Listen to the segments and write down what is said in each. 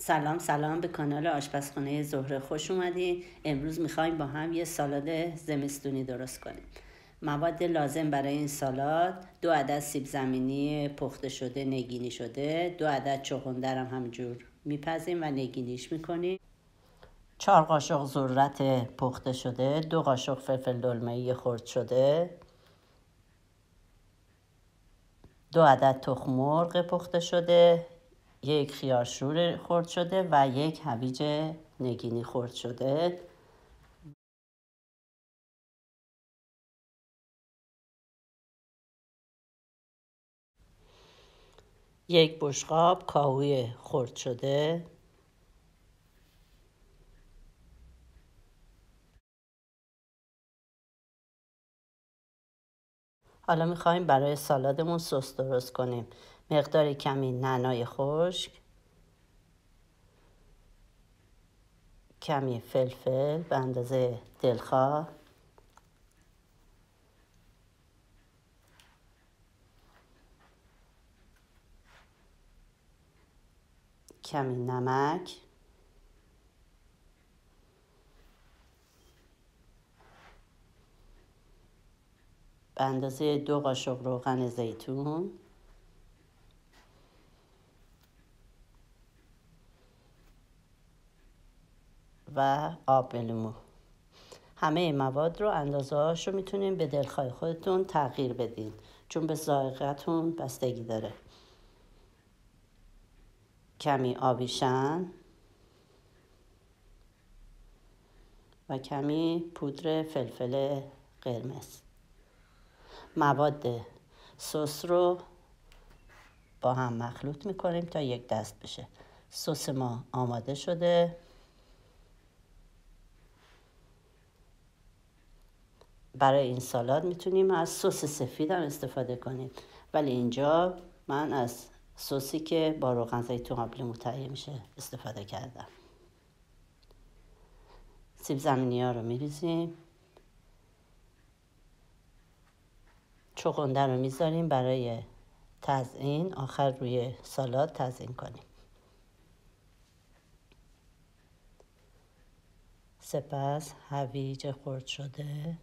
سلام به کانال آشپزخانه زهره خوش اومدین. امروز میخوایم با هم یه سالاد زمستونی درست کنیم. مواد لازم برای این سالاد: 2 عدد سیب زمینی پخته شده نگینی شده، 2 عدد چغندر هم همجور میپزیم و نگینیش میکنیم، 4 قاشق ذرت پخته شده، 2 قاشق فلفل دلمه‌ای خرد شده، 2 عدد تخم مرغ پخته شده، 1 خیارشور خرد شده و 1 هویج نگینی خرد شده، یک بشقاب کاهوی خرد شده، حالا میخوایم برای سالادمون سس درست کنیم. مقدار کمی نعنای خشک، کمی فلفل به اندازه دلخواه، کمی نمک، به اندازه 2 قاشق روغن زیتون و آب لیمو. همه این مواد رو اندازه‌هاش رو میتونین به دلخواه خودتون تغییر بدین، چون به ذائقه‌تون بستگی داره. کمی آبیشن و کمی پودر فلفل قرمز. مواد سس رو با هم مخلوط میکنیم تا یک دست بشه. سس ما آماده شده. برای این سالاد میتونیم از سس سفید هم استفاده کنیم، ولی اینجا من از سسی که با روغن زیتون آب لیمو تهیه میشه استفاده کردم. سیب زمینی ها رو میریزیم، چغندر رو میذاریم برای تزیین، آخر روی سالاد تزیین کنیم. سپس هویج خرد شده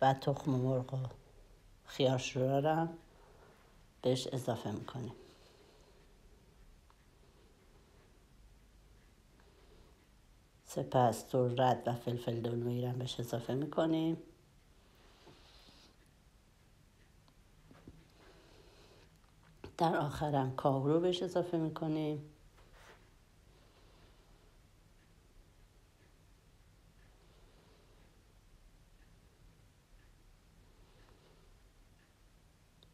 و تخم مرغ و خیارشور رو بهش اضافه میکنیم. سپس ذرت و فلفل دلمه‌ای رو بهش اضافه میکنیم. در آخرم کاهو رو بهش اضافه میکنیم.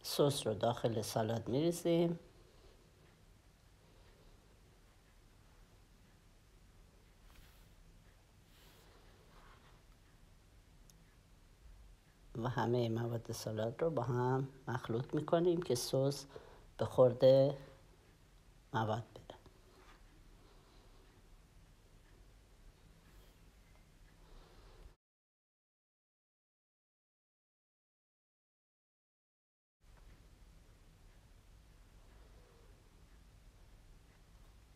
سس رو داخل سالاد میریزیم. و همه مواد سالاد رو با هم مخلوط میکنیم که سس به خورده مواد بده.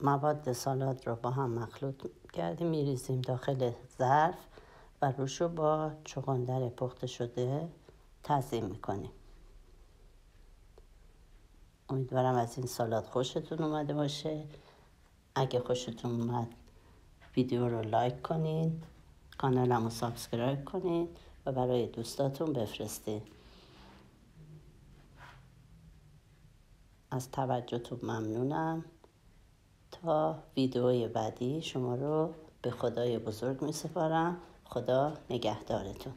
مواد سالاد رو با هم مخلوط کردیم، میریزیم داخل ظرف و روش رو با چغندر پخته شده تزیین میکنیم. امیدوارم از این سالاد خوشتون اومده باشه. اگه خوشتون اومد ویدیو رو لایک کنین، کانالمو سابسکرایب کنین و برای دوستاتون بفرستین. از توجهتون ممنونم. تا ویدیوی بعدی شما رو به خدای بزرگ می سپارم. خدا نگهدارتون.